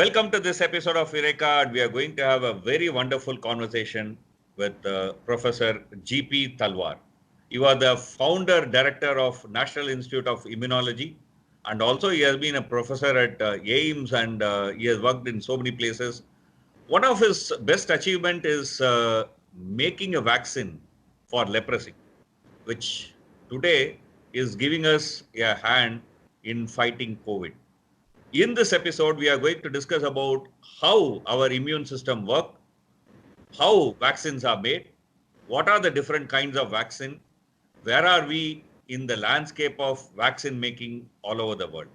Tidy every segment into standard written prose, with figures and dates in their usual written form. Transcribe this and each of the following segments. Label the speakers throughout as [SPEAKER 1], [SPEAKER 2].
[SPEAKER 1] Welcome to this episode of Eureka. We are going to have a very wonderful conversation with Professor G.P. Talwar. You are the founder director of National Institute of Immunology, and also he has been a professor at AIIMS, and he has worked in so many places. One of his best achievement is making a vaccine for leprosy, which today is giving us a hand in fighting COVID. In this episode, we are going to discuss about how our immune system work, how vaccines are made, what are the different kinds of vaccine, where are we in the landscape of vaccine making all over the world.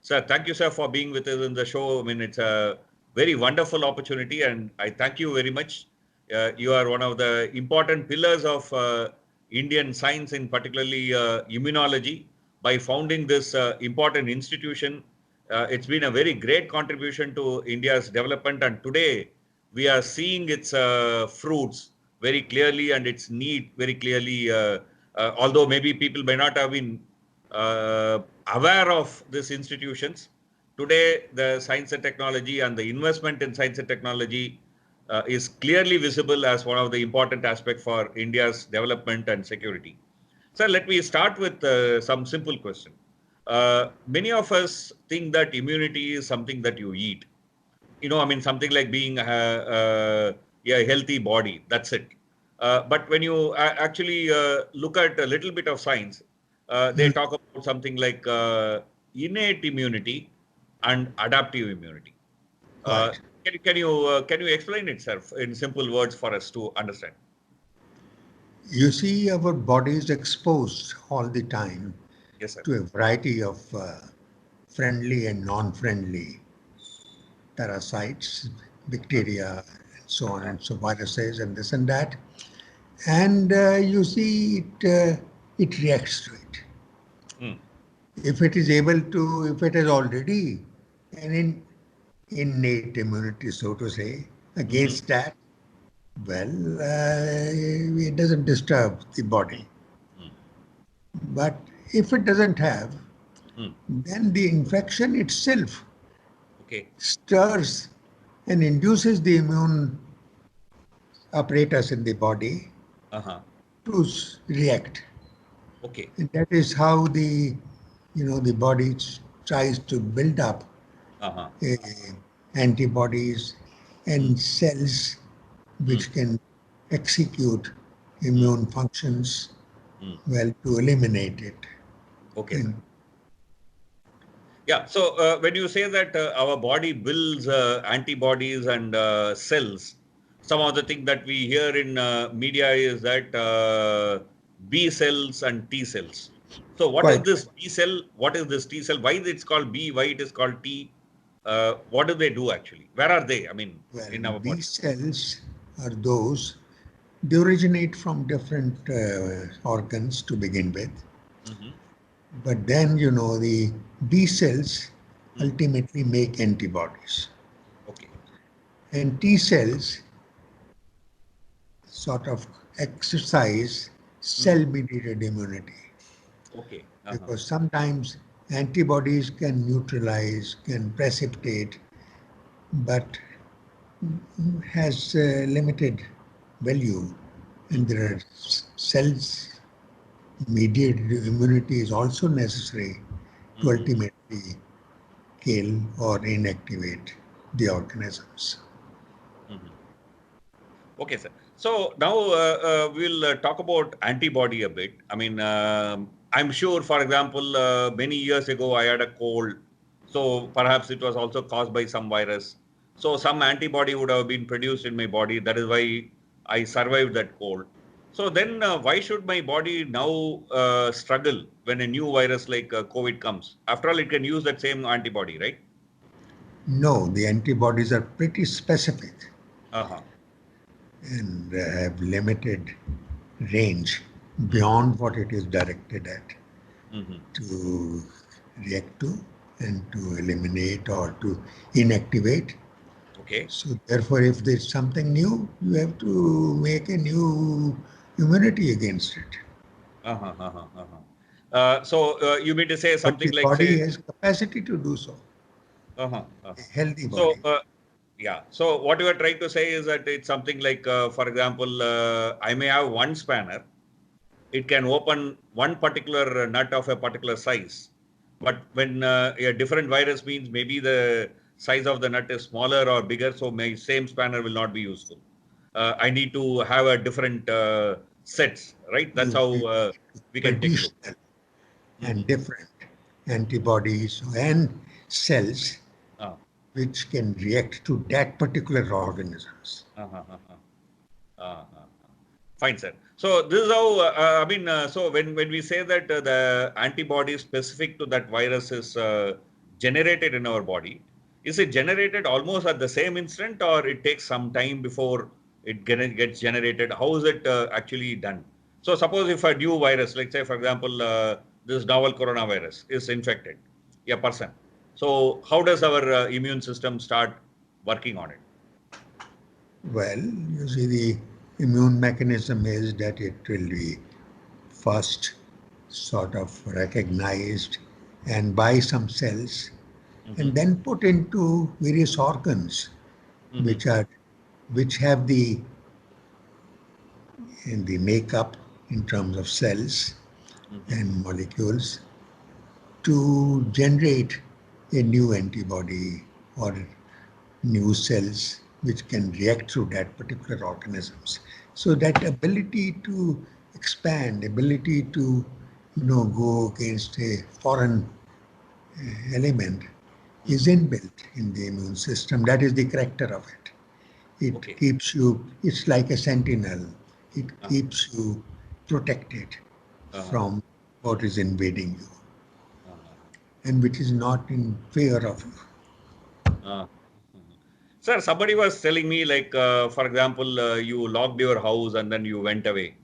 [SPEAKER 1] Sir, thank you, sir, for being with us in the show. I mean, it's a very wonderful opportunity, and I thank you very much. You are one of the important pillars of Indian science, in particularly immunology, by founding this important institution. It's been a very great contribution to India's development, and today we are seeing its fruits very clearly and its need very clearly. Although maybe people may not have been aware of these institutions, today the science and technology and the investment in science and technology is clearly visible as one of the important aspects for India's development and security. Sir, let me start with some simple question. Many of us think that immunity is something that you eat. I mean, something like being a healthy body. That's it. But when you actually look at a little bit of science, they talk about something like innate immunity and adaptive immunity.
[SPEAKER 2] Right.
[SPEAKER 1] Can you explain it, sir, in simple words for us to understand?
[SPEAKER 2] You see, our body is exposed all the time
[SPEAKER 1] Yes, sir.
[SPEAKER 2] to a variety of friendly and non-friendly parasites, bacteria, and so on, and so viruses, and this and that. And you see, it reacts to it.
[SPEAKER 1] Hmm.
[SPEAKER 2] If it is able to, if it is already an innate immunity, so to say, against that, well, it doesn't disturb the body. But if it doesn't have, then the infection itself
[SPEAKER 1] Okay.
[SPEAKER 2] stirs and induces the immune apparatus in the body
[SPEAKER 1] Uh-huh.
[SPEAKER 2] to react.
[SPEAKER 1] Okay.
[SPEAKER 2] And that is how the body tries to build up
[SPEAKER 1] Uh-huh.
[SPEAKER 2] antibodies and cells which can execute immune functions well to eliminate it.
[SPEAKER 1] Okay, sir.
[SPEAKER 2] And
[SPEAKER 1] Yeah. So when you say that our body builds antibodies and cells, some of the thing that we hear in media is that B cells and T cells. So what is
[SPEAKER 2] quite
[SPEAKER 1] this B cell? What is this T cell? Why it's called B? Why it is called T? What do they do actually? Where are they? I mean,
[SPEAKER 2] well,
[SPEAKER 1] in our
[SPEAKER 2] B
[SPEAKER 1] body.
[SPEAKER 2] cells are those, they originate from different organs to begin with. But then, the B cells ultimately make antibodies.
[SPEAKER 1] Okay.
[SPEAKER 2] And T cells sort of exercise cell-mediated immunity.
[SPEAKER 1] Okay.
[SPEAKER 2] Because sometimes antibodies can neutralize, can precipitate, but has limited value. And there are cells mediated immunity is also necessary to ultimately kill or inactivate the organisms.
[SPEAKER 1] Okay, sir. So now we'll talk about antibody a bit. I mean, I'm sure, for example, many years ago I had a cold, so perhaps it was also caused by some virus. So some antibody would have been produced in my body. That is why I survived that cold. So then, why should my body now struggle when a new virus like COVID comes? After all, it can use that same antibody, right?
[SPEAKER 2] No, the antibodies are pretty specific
[SPEAKER 1] Uh-huh.
[SPEAKER 2] and have limited range beyond what it is directed at to react to and to eliminate or to inactivate.
[SPEAKER 1] Okay.
[SPEAKER 2] So therefore, if there's something new, you have to make a new immunity against it.
[SPEAKER 1] Uh-huh, uh-huh, uh-huh. So you mean to say
[SPEAKER 2] But
[SPEAKER 1] something
[SPEAKER 2] the
[SPEAKER 1] like,
[SPEAKER 2] body
[SPEAKER 1] say,
[SPEAKER 2] has capacity to do so.
[SPEAKER 1] Uh-huh.
[SPEAKER 2] a healthy
[SPEAKER 1] So,
[SPEAKER 2] body.
[SPEAKER 1] yeah. So what you are trying to say is that it's something like, for example, I may have one spanner. It can open one particular nut of a particular size. But when a different virus means maybe the size of the nut is smaller or bigger, so my same spanner will not be useful. I need to have a different sets, right? That's
[SPEAKER 2] You
[SPEAKER 1] how
[SPEAKER 2] need
[SPEAKER 1] we can take a look.
[SPEAKER 2] additional and
[SPEAKER 1] Mhm.
[SPEAKER 2] different antibodies and cells
[SPEAKER 1] Ah,
[SPEAKER 2] which can react to that particular organisms.
[SPEAKER 1] uh-huh. Uh-huh. Fine, sir. So this is how, I mean, so when we say that the antibody specific to that virus is generated in our body, is it generated almost at the same instant or it takes some time before gets generated? How is it actually done? So suppose if a new virus, like say for example, this novel coronavirus is infected, a person. So how does our immune system start working on it?
[SPEAKER 2] Well, you see, the immune mechanism is that it will be first sort of recognized and by some cells and
[SPEAKER 1] Hmm.
[SPEAKER 2] then put into various organs
[SPEAKER 1] Hmm.
[SPEAKER 2] which are which have the in the makeup in terms of cells
[SPEAKER 1] Hmm.
[SPEAKER 2] and molecules to generate a new antibody or new cells which can react to that particular organisms. So that ability to expand, ability to go against a foreign element is
[SPEAKER 1] Hmm.
[SPEAKER 2] inbuilt in the immune system. That is the character of it. It
[SPEAKER 1] Okay.
[SPEAKER 2] keeps you, it's like a sentinel. It
[SPEAKER 1] Uh,
[SPEAKER 2] keeps you protected
[SPEAKER 1] uh,
[SPEAKER 2] from what is invading you
[SPEAKER 1] uh,
[SPEAKER 2] and which is not in fear of you.
[SPEAKER 1] uh. Sir, somebody was telling me, like, for example, you locked your house and then you went away.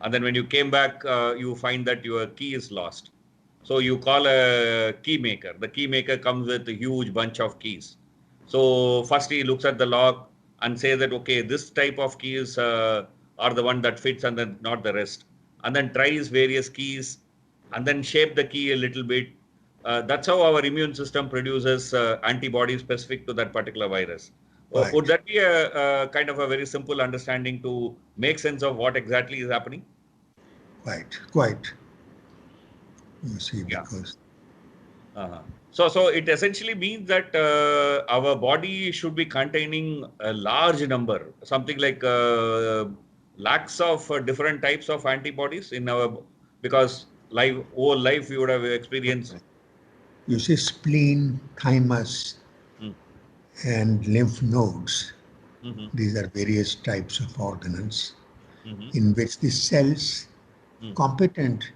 [SPEAKER 1] And then when you came back, you find that your key is lost. So you call a key maker. The key maker comes with a huge bunch of keys. So first he looks at the lock and says that, okay, this type of keys are the one that fits and then not the rest. And then tries various keys and then shape the key a little bit. That's how our immune system produces antibodies specific to that particular virus. Would
[SPEAKER 2] Quite,
[SPEAKER 1] that be a kind of a very simple understanding to make sense of what exactly is happening?
[SPEAKER 2] quite, you see,
[SPEAKER 1] Yeah.
[SPEAKER 2] because
[SPEAKER 1] Uh-huh. So it essentially means that our body should be containing a large number, something like lakhs of different types of antibodies in our, because whole life we would have experienced.
[SPEAKER 2] you see spleen, thymus,
[SPEAKER 1] Mm,
[SPEAKER 2] and lymph nodes.
[SPEAKER 1] mhm,
[SPEAKER 2] These are various types of organelles
[SPEAKER 1] mhm,
[SPEAKER 2] in which the cells
[SPEAKER 1] mm,
[SPEAKER 2] competent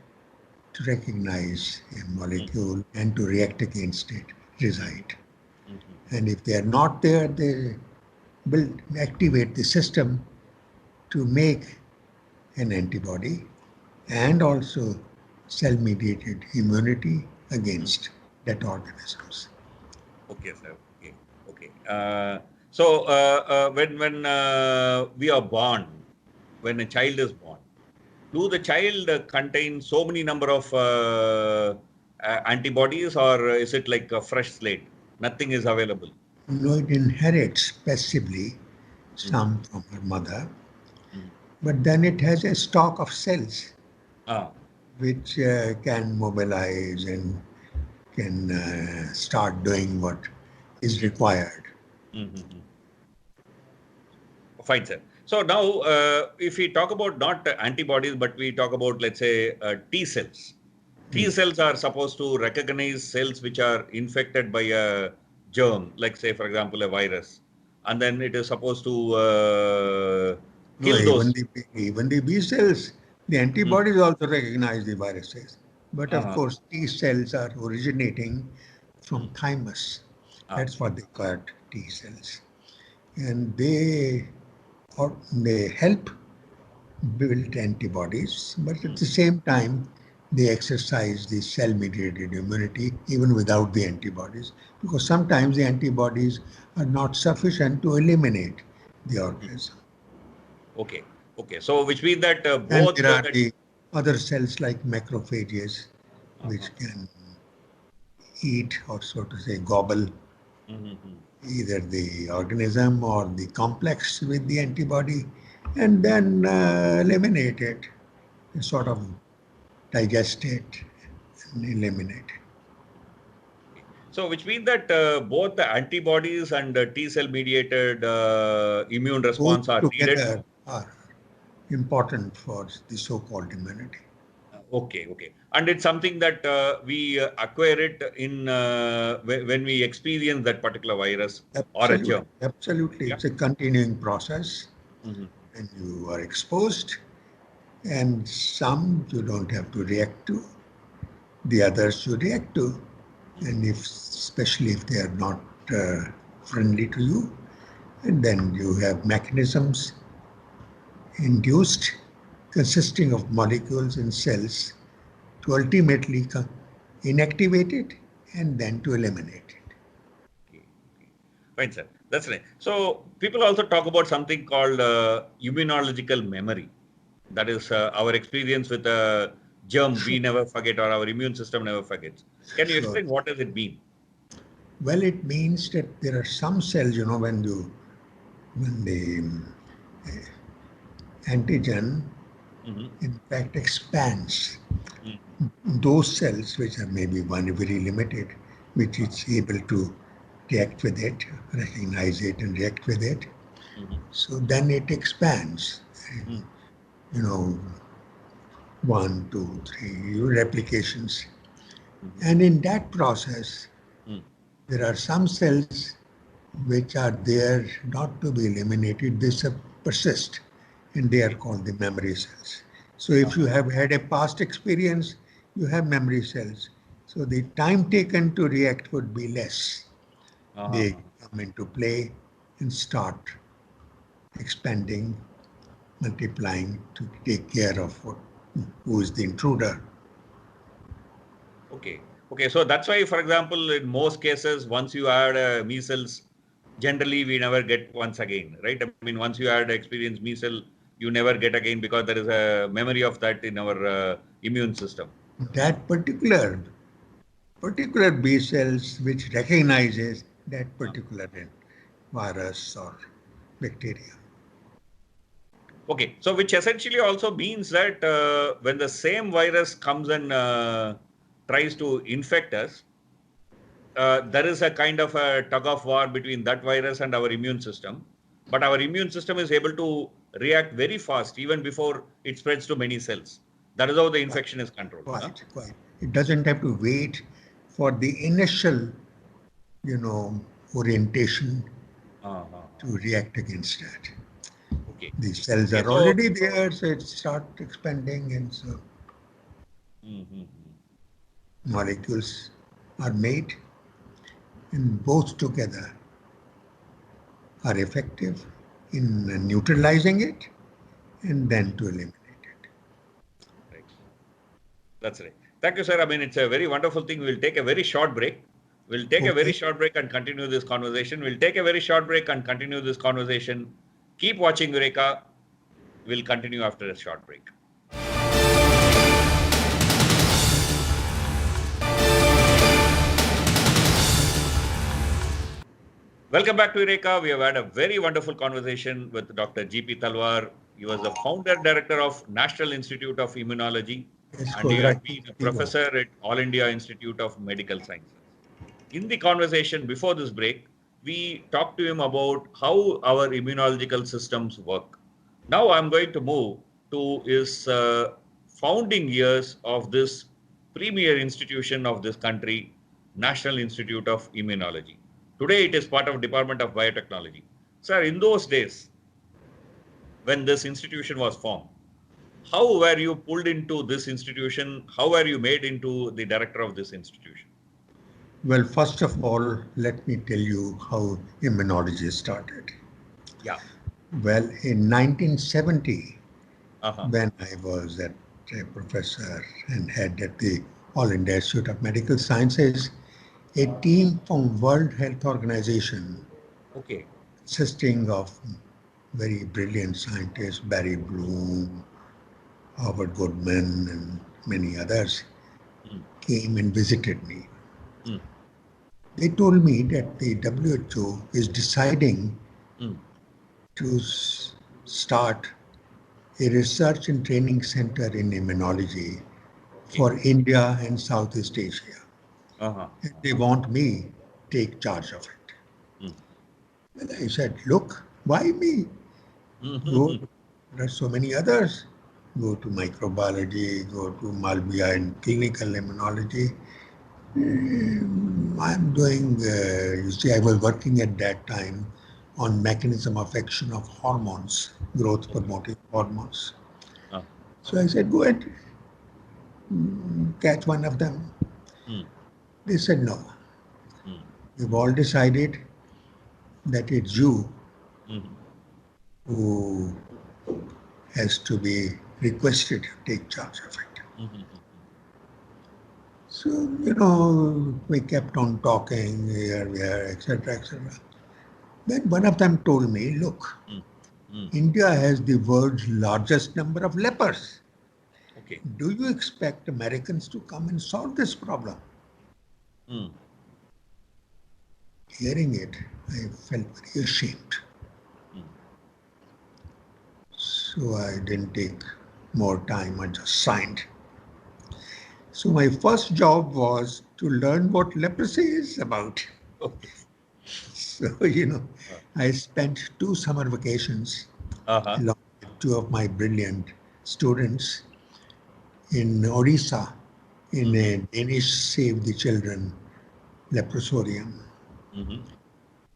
[SPEAKER 2] to recognize a
[SPEAKER 1] mm,
[SPEAKER 2] molecule and to react against it
[SPEAKER 1] mhm,
[SPEAKER 2] reside.
[SPEAKER 1] mhm.
[SPEAKER 2] And if they are not there, they will activate the system to make an antibody and also cell-mediated immunity
[SPEAKER 1] Mm.
[SPEAKER 2] against that organisms.
[SPEAKER 1] Okay, sir. Okay, okay. So when we are born, when a child is born, do the child contain so many number of antibodies, or is it like a fresh slate? Nothing is available.
[SPEAKER 2] It inherits passively
[SPEAKER 1] Hmm.
[SPEAKER 2] some from her mother,
[SPEAKER 1] Hmm.
[SPEAKER 2] but then it has a stock of cells
[SPEAKER 1] Ah.
[SPEAKER 2] which can mobilize and can start doing what is required.
[SPEAKER 1] Mm-hmm. Fine, sir. So now, if we talk about not antibodies, but we talk about, let's say, T cells. T cells are supposed to recognize cells which are infected by a germ, like say, for example, a virus, and then it is supposed to
[SPEAKER 2] No,
[SPEAKER 1] kill those.
[SPEAKER 2] even the B cells, the
[SPEAKER 1] Mm.
[SPEAKER 2] antibodies also recognize the viruses. But of
[SPEAKER 1] Uh-huh.
[SPEAKER 2] course, T cells are originating from
[SPEAKER 1] Mm.
[SPEAKER 2] thymus.
[SPEAKER 1] Ah.
[SPEAKER 2] That's what they call T cells, and they help build antibodies, but at
[SPEAKER 1] Mm.
[SPEAKER 2] the same time, they exercise the cell-mediated immunity even without the antibodies, because sometimes the antibodies are not sufficient to eliminate the
[SPEAKER 1] Mm.
[SPEAKER 2] organism.
[SPEAKER 1] Okay. Okay. So which means that
[SPEAKER 2] And
[SPEAKER 1] both
[SPEAKER 2] there are
[SPEAKER 1] that.
[SPEAKER 2] the other cells like macrophages,
[SPEAKER 1] Uh-huh.
[SPEAKER 2] which can eat or so to say gobble
[SPEAKER 1] Mm-hmm.
[SPEAKER 2] either the organism or the complex with the antibody, and then eliminate it, sort of digest it and eliminate it.
[SPEAKER 1] So, which means that both the antibodies and T cell mediated immune
[SPEAKER 2] Both
[SPEAKER 1] response are needed.
[SPEAKER 2] together are important for the so-called immunity.
[SPEAKER 1] Okay. And it's something that we acquire it in when we experience that particular virus or a
[SPEAKER 2] Absolutely,
[SPEAKER 1] germ.
[SPEAKER 2] absolutely.
[SPEAKER 1] Yeah.
[SPEAKER 2] It's a continuing process,
[SPEAKER 1] Mm-hmm.
[SPEAKER 2] and you are exposed, and some you don't have to react to, the others you react to, and if especially if they are not friendly to you, and then you have mechanisms induced consisting of molecules in cells to ultimately inactivate it and then to eliminate it.
[SPEAKER 1] Okay. Fine, sir. That's right. So people also talk about something called immunological memory. That is our experience with a germ we never forget or our immune system never forgets. Can you
[SPEAKER 2] Sure.
[SPEAKER 1] explain what does it mean?
[SPEAKER 2] Well, it means that there are some cells, when the antigen
[SPEAKER 1] Mm-hmm.
[SPEAKER 2] in fact expands,
[SPEAKER 1] Mm-hmm.
[SPEAKER 2] those cells which are maybe one very limited, which is able to react with it, recognize it and react with it.
[SPEAKER 1] Mm-hmm.
[SPEAKER 2] So then it expands,
[SPEAKER 1] Mm-hmm.
[SPEAKER 2] you know, one, two, three replications.
[SPEAKER 1] Mm-hmm.
[SPEAKER 2] And in that process,
[SPEAKER 1] Mm-hmm.
[SPEAKER 2] there are some cells which are there not to be eliminated, they persist, and they are
[SPEAKER 1] Okay.
[SPEAKER 2] called the memory cells. So if you
[SPEAKER 1] Uh-huh.
[SPEAKER 2] have had a past experience, you have memory cells. So the time taken to react would be less. They
[SPEAKER 1] Uh-huh.
[SPEAKER 2] come into play and start expanding, multiplying to take care of who is the intruder.
[SPEAKER 1] Okay. So that's why, for example, in most cases, once you had measles, generally we never get once again, right? I mean, once you had experienced measles, you never get again because there is a memory of that in our immune system.
[SPEAKER 2] That particular B cells which recognizes that
[SPEAKER 1] Uh,
[SPEAKER 2] particular virus or bacteria.
[SPEAKER 1] Okay, so which essentially also means that when the same virus comes and tries to infect us, there is a kind of a tug of war between that virus and our immune system. But our immune system is able to react very fast, even before it spreads to many cells. That is how the
[SPEAKER 2] Quite,
[SPEAKER 1] infection is controlled. Huh?
[SPEAKER 2] quite. It doesn't have to wait for the initial, you know, orientation to
[SPEAKER 1] Uh.
[SPEAKER 2] react against that.
[SPEAKER 1] Okay.
[SPEAKER 2] The cells
[SPEAKER 1] Okay.
[SPEAKER 2] are
[SPEAKER 1] So,
[SPEAKER 2] already there, so it starts expanding, and so
[SPEAKER 1] mhm.
[SPEAKER 2] molecules are made, and both together are effective in neutralizing it and then to eliminate it.
[SPEAKER 1] Right. That's right. Thank you, sir. I mean, it's a very wonderful thing. We'll take a very short break. We'll take a very
[SPEAKER 2] Okay.
[SPEAKER 1] short break and continue this conversation. We'll take a very short break and continue this conversation. Keep watching Eureka. We'll continue after a short break. Welcome back to Eureka. We have had a very wonderful conversation with Dr. G.P. Talwar. He was the founder director of National Institute of Immunology,
[SPEAKER 2] Yes,
[SPEAKER 1] and he has been a
[SPEAKER 2] Congrats.
[SPEAKER 1] professor at All India Institute of Medical Sciences. In the conversation before this break, we talked to him about how our immunological systems work. Now I'm going to move to his founding years of this premier institution of this country, National Institute of Immunology. Today it is part of Department of Biotechnology. Sir, in those days, when this institution was formed, how were you pulled into this institution? How were you made into the director of this institution?
[SPEAKER 2] Well, first of all, let me tell you how immunology started.
[SPEAKER 1] Yeah.
[SPEAKER 2] Well, in 1970,
[SPEAKER 1] Uh-huh.
[SPEAKER 2] when I was a professor and head at the All India Institute of Medical Sciences, a team from World Health Organization
[SPEAKER 1] Okay.
[SPEAKER 2] consisting of very brilliant scientists, Barry Bloom, Howard Goodman, and many others,
[SPEAKER 1] Mm,
[SPEAKER 2] came and visited me.
[SPEAKER 1] mm,
[SPEAKER 2] they told me that the WHO is deciding
[SPEAKER 1] Mm.
[SPEAKER 2] to start a research and training center in immunology for India and Southeast Asia.
[SPEAKER 1] Uh-huh.
[SPEAKER 2] And they want me to take charge of it.
[SPEAKER 1] Mm.
[SPEAKER 2] Well, I said, look, why me? Go, there are so many others. Go to microbiology, go to Malvia in clinical immunology. I'm doing, you see, I was working at that time on mechanism of action of hormones, growth promoting hormones.
[SPEAKER 1] Uh,
[SPEAKER 2] So I said, go ahead, catch one of them.
[SPEAKER 1] mm.
[SPEAKER 2] They said, no,
[SPEAKER 1] Mm.
[SPEAKER 2] we've all decided that it's you
[SPEAKER 1] Mhm.
[SPEAKER 2] who has to be requested to take charge of it.
[SPEAKER 1] Mhm.
[SPEAKER 2] So, we kept on talking here, there, etc., etc. Then one of them told me, look,
[SPEAKER 1] Mm. Mm.
[SPEAKER 2] India has the world's largest number of lepers.
[SPEAKER 1] Okay.
[SPEAKER 2] Do you expect Americans to come and solve this problem?
[SPEAKER 1] Mm.
[SPEAKER 2] Hearing it, I felt very ashamed.
[SPEAKER 1] Mm.
[SPEAKER 2] So I didn't take more time, I just signed. So my first job was to learn what leprosy is about.
[SPEAKER 1] Okay.
[SPEAKER 2] So, I spent 2 summer vacations
[SPEAKER 1] Uh-huh.
[SPEAKER 2] along with 2 of my brilliant students in Odisha in a Danish Save the Children leprosarium
[SPEAKER 1] Mhm.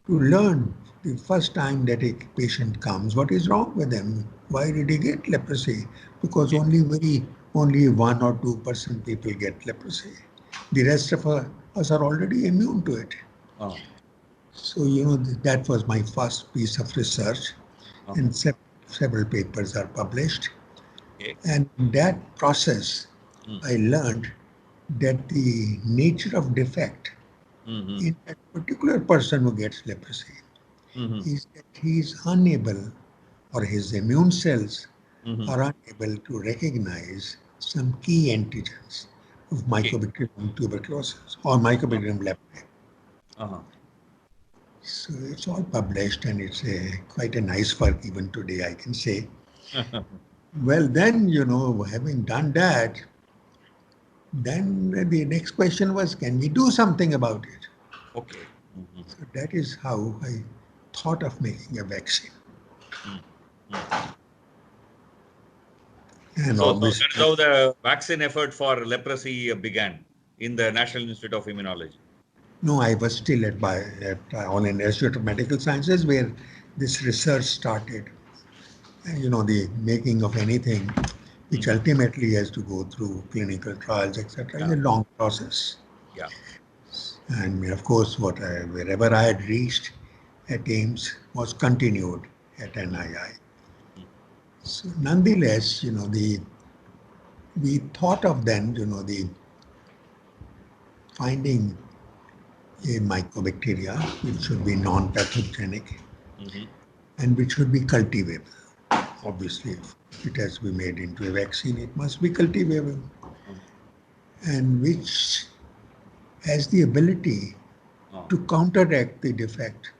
[SPEAKER 2] to learn the first time that a patient comes, what is wrong with them? Why did he get leprosy? Because only 1 or 2% people get leprosy. The rest of us are already immune to it.
[SPEAKER 1] Uh,
[SPEAKER 2] So, that was my first piece of research,
[SPEAKER 1] uh,
[SPEAKER 2] and several papers are published.
[SPEAKER 1] okay.
[SPEAKER 2] And in that process,
[SPEAKER 1] Mm.
[SPEAKER 2] I learned that the nature of defect
[SPEAKER 1] Mhm.
[SPEAKER 2] in that particular person who gets leprosy
[SPEAKER 1] Mhm.
[SPEAKER 2] is that he is unable, or his immune cells
[SPEAKER 1] Mhm.
[SPEAKER 2] are unable to recognize some key antigens of
[SPEAKER 1] Okay.
[SPEAKER 2] Mycobacterium tuberculosis or Mycobacterium leprae.
[SPEAKER 1] Uh-huh.
[SPEAKER 2] So it's all published, and it's quite a nice work even today, I can say. Well, then, having done that, then the next question was, can we do something about it?
[SPEAKER 1] Okay. Mhm.
[SPEAKER 2] So that is how I thought of making a vaccine.
[SPEAKER 1] Mm. Mm.
[SPEAKER 2] And
[SPEAKER 1] So that is
[SPEAKER 2] obviously,
[SPEAKER 1] how the vaccine effort for leprosy began in the National Institute of Immunology.
[SPEAKER 2] no, I was still at All India Institute of Medical Sciences where this research started. And, the making of anything, which
[SPEAKER 1] Mhm.
[SPEAKER 2] ultimately has to go through clinical trials, etc., is
[SPEAKER 1] Yeah.
[SPEAKER 2] a long process.
[SPEAKER 1] Yeah.
[SPEAKER 2] And of course, wherever I had reached at AIMS was continued at
[SPEAKER 1] Mm.
[SPEAKER 2] NII.
[SPEAKER 1] Mm.
[SPEAKER 2] So nonetheless, we thought of then, the finding a mycobacteria which should be non-pathogenic
[SPEAKER 1] Mhm.
[SPEAKER 2] and which should be cultivable. Obviously, if it has to be made into a vaccine, it must be cultivable,
[SPEAKER 1] Mhm.
[SPEAKER 2] and which has the ability
[SPEAKER 1] Oh.
[SPEAKER 2] to counteract the defect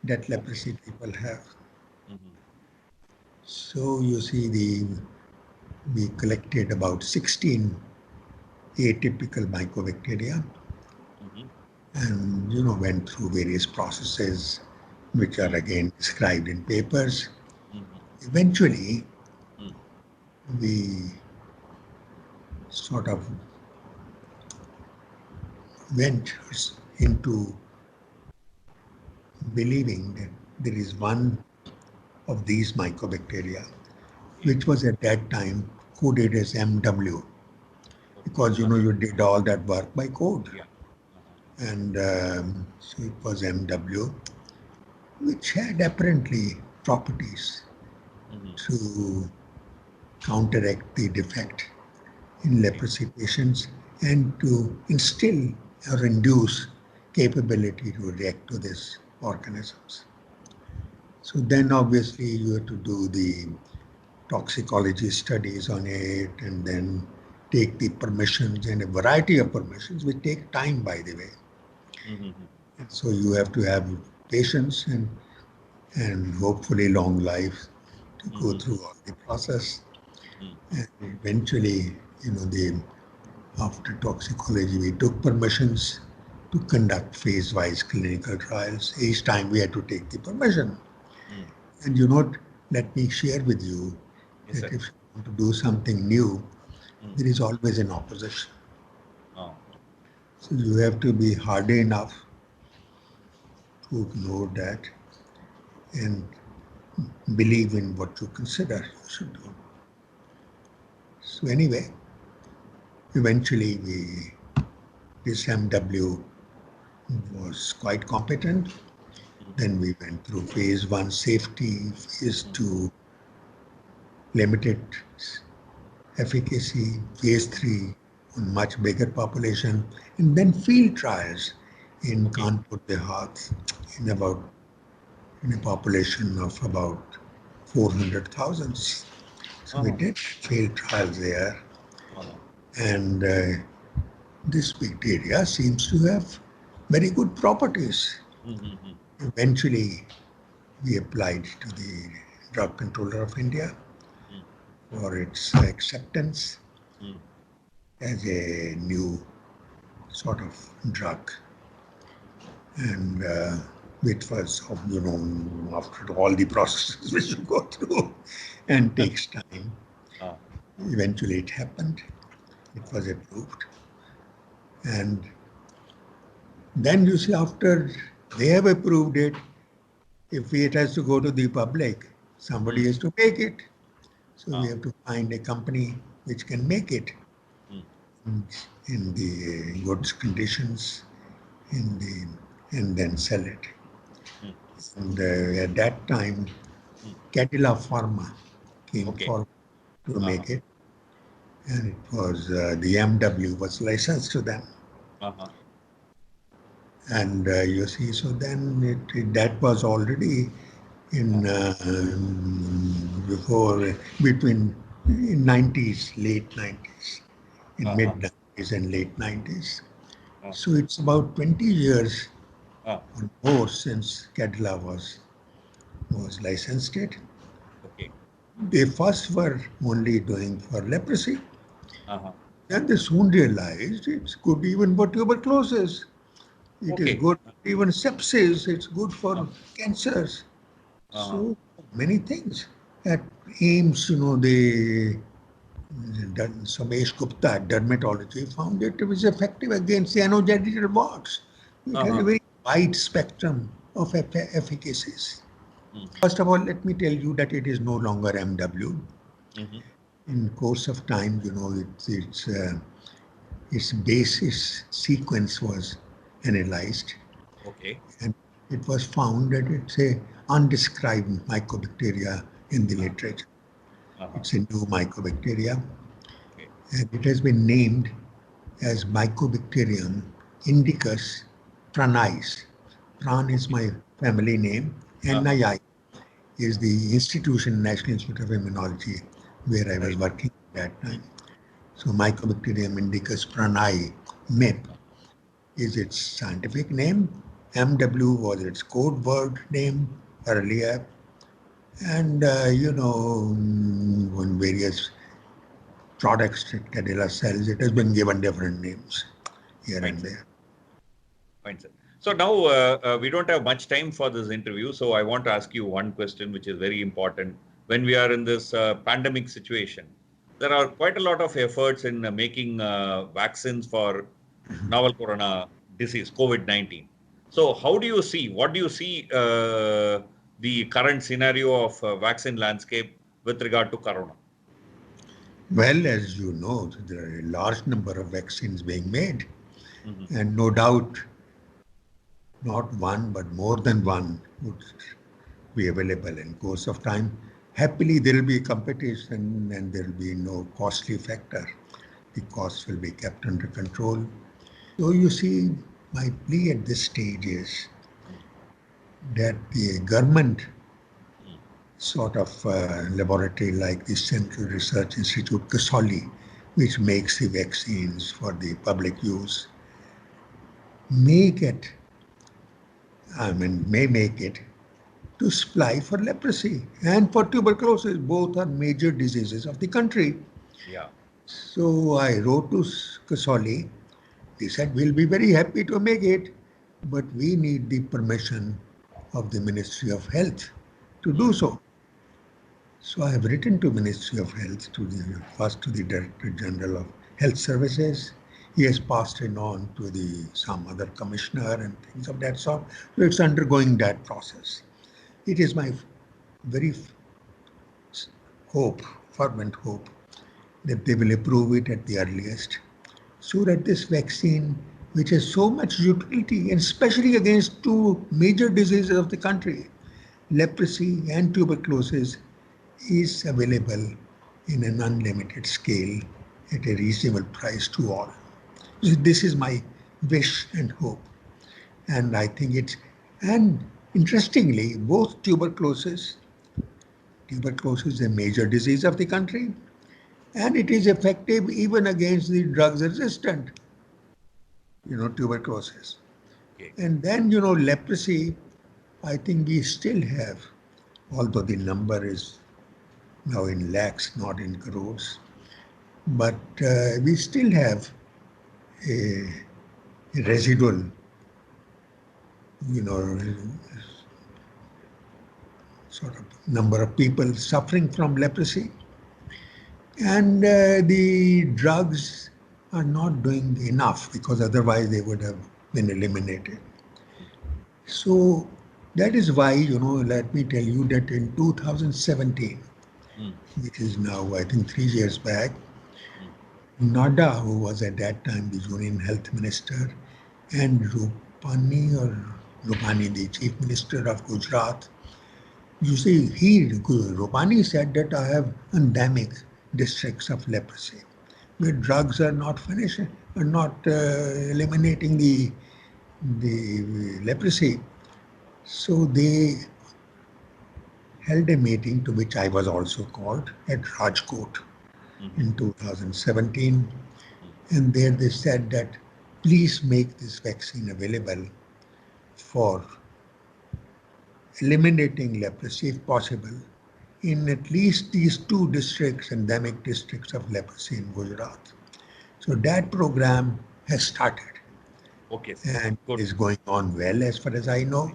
[SPEAKER 2] that
[SPEAKER 1] Okay.
[SPEAKER 2] leprosy people have.
[SPEAKER 1] Mhm.
[SPEAKER 2] So you see, we collected about 16 atypical mycobacteria
[SPEAKER 1] Mhm.
[SPEAKER 2] and went through various processes which are
[SPEAKER 1] Mm.
[SPEAKER 2] again described in papers.
[SPEAKER 1] Mhm.
[SPEAKER 2] Eventually,
[SPEAKER 1] Mm.
[SPEAKER 2] we sort of went into believing that there is one of these mycobacteria
[SPEAKER 1] Okay.
[SPEAKER 2] which was at that time coded as MW,
[SPEAKER 1] Okay.
[SPEAKER 2] because you did all that work by code,
[SPEAKER 1] Yeah. Uh-huh.
[SPEAKER 2] and so it was MW, which had apparently properties
[SPEAKER 1] Mhm.
[SPEAKER 2] to counteract the defect in
[SPEAKER 1] Okay.
[SPEAKER 2] leprosy patients and to instill or induce capability to react to these organisms. So then obviously you have to do the toxicology studies on it and then take the permissions, and a variety of permissions which take time, by the way.
[SPEAKER 1] Mhm.
[SPEAKER 2] And so you have to have patience and hopefully long life to go through all the process. And eventually, after toxicology, we took permissions to conduct phase-wise clinical trials. Each time we had to take the permission. And let me share with you
[SPEAKER 1] Yes,
[SPEAKER 2] that
[SPEAKER 1] sir.
[SPEAKER 2] if you want to do something new, there is always an opposition.
[SPEAKER 1] Oh.
[SPEAKER 2] So you have to be hardy enough to ignore that and believe in what you consider you should do. So anyway, eventually this MW was quite competent. Then we went through phase 1 safety, phase 2 limited efficacy, phase 3 on much bigger population, and then field trials in Kanpur Dehat in a population of about 400,000. So we did field trials there, and this bacteria seems to have very good properties. Eventually, we applied to the Drug Controller of India for its acceptance as a new sort of drug. And it was, after all the processes which you go through and takes time, eventually it happened. It was approved. And then you see, after they have approved it, if it has to go to the public, somebody has to make it. So we have to find a company which can make it in the good conditions, and then sell it. And at that time, Cadila Pharma came forward to make it, and it was the MW was licensed to them. And you see, so then that was already in between 90s, late 90s, in mid 90s and late 90s. So it's about 20 years or more since Cadila was licensed it. They first were only doing for leprosy. Then they soon realized it's good even for tuberculosis. It is good even sepsis. It's good for cancers. So many things. At AIMS, Somesh Gupta at dermatology found it was effective against cyanogenital warts. It has a very wide spectrum of efficacies. First of all, let me tell you that it is no longer MW. In course of time, its basis sequence was analyzed. And it was found that it's a undescribed mycobacteria in the literature. It's a new mycobacteria. And it has been named as Mycobacterium indicus pranice. Pran is my family name, and NII is the institution, National Institute of Immunology, where I was working at that time. So Mycobacterium indicus prani, MIP, is its scientific name. MW was its code word name earlier. And, on various products that Cadila sells, it has been given different names here and there.
[SPEAKER 1] Fine, sir. So now we don't have much time for this interview. So I want to ask you one question, which is very important. When we are in this pandemic situation, there are quite a lot of efforts in making vaccines for novel corona disease, COVID-19. So what do you see the current scenario of vaccine landscape with regard to corona?
[SPEAKER 2] Well, as you know, there are a large number of vaccines being made. And no doubt, not one, but more than one would be available in course of time. Happily, there will be competition and there will be no costly factor. The costs will be kept under control. So you see, my plea at this stage is that the government sort of laboratory like the Central Research Institute, Kasoli, which makes the vaccines for the public use, may get may make it to supply for leprosy and for tuberculosis. Both are major diseases of the country.
[SPEAKER 1] Yeah.
[SPEAKER 2] So I wrote to Kasoli. They said, we'll be very happy to make it, but we need the permission of the Ministry of Health to do so. So I have written to Ministry of Health, first to the Director General of Health Services. He has passed it on to some other commissioner and things of that sort. So it's undergoing that process. It is my very fervent hope, that they will approve it at the earliest, so that this vaccine, which has so much utility, and especially against two major diseases of the country, leprosy and tuberculosis, is available in an unlimited scale at a reasonable price to all. So this is my wish and hope. And I think and interestingly, both tuberculosis is a major disease of the country, and it is effective even against the drugs resistant, tuberculosis.
[SPEAKER 1] Okay.
[SPEAKER 2] And then, leprosy, I think we still have, although the number is now in lakhs, not in crores, but we still have a residual, sort of number of people suffering from leprosy. And the drugs are not doing enough, because otherwise they would have been eliminated. So that is why, let me tell you that in 2017, which is now, I think, 3 years back, Nadda, who was at that time the Union Health Minister, and Rupani, the Chief Minister of Gujarat, you see, Rupani said that I have endemic districts of leprosy, where drugs are not eliminating the leprosy. So they held a meeting, to which I was also called, at Rajkot in 2017. And there they said that please make this vaccine available for eliminating leprosy, if possible, in at least these two districts, endemic districts of leprosy in Gujarat. So that program has started.
[SPEAKER 1] Okay.
[SPEAKER 2] And is going on well, as far as I know.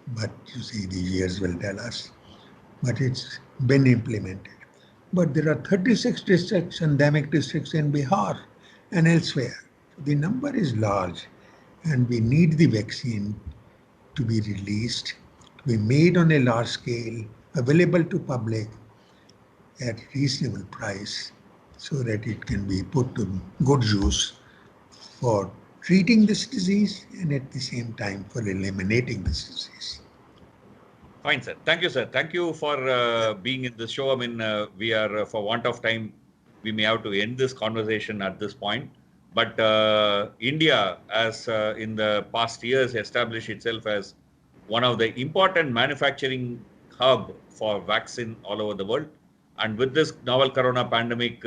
[SPEAKER 2] But you see, the years will tell us. But it's been implemented. But there are 36 districts, endemic districts in Bihar and elsewhere. The number is large, and we need the vaccine to be released, to be made on a large scale, available to public at reasonable price, so that it can be put to good use for treating this disease and at the same time for eliminating this disease.
[SPEAKER 1] Fine, sir. Thank you, sir. Thank you for being in the show. I mean, we are, for want of time, we may have to end this conversation at this point. But India, as in the past years, established itself as one of the important manufacturing hub for vaccine all over the world. And with this novel corona pandemic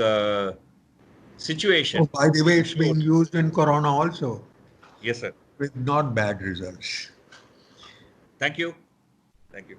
[SPEAKER 1] situation.
[SPEAKER 2] Oh, by the way, it's being used in corona also.
[SPEAKER 1] Yes, sir.
[SPEAKER 2] With not bad results.
[SPEAKER 1] Thank you. Thank you.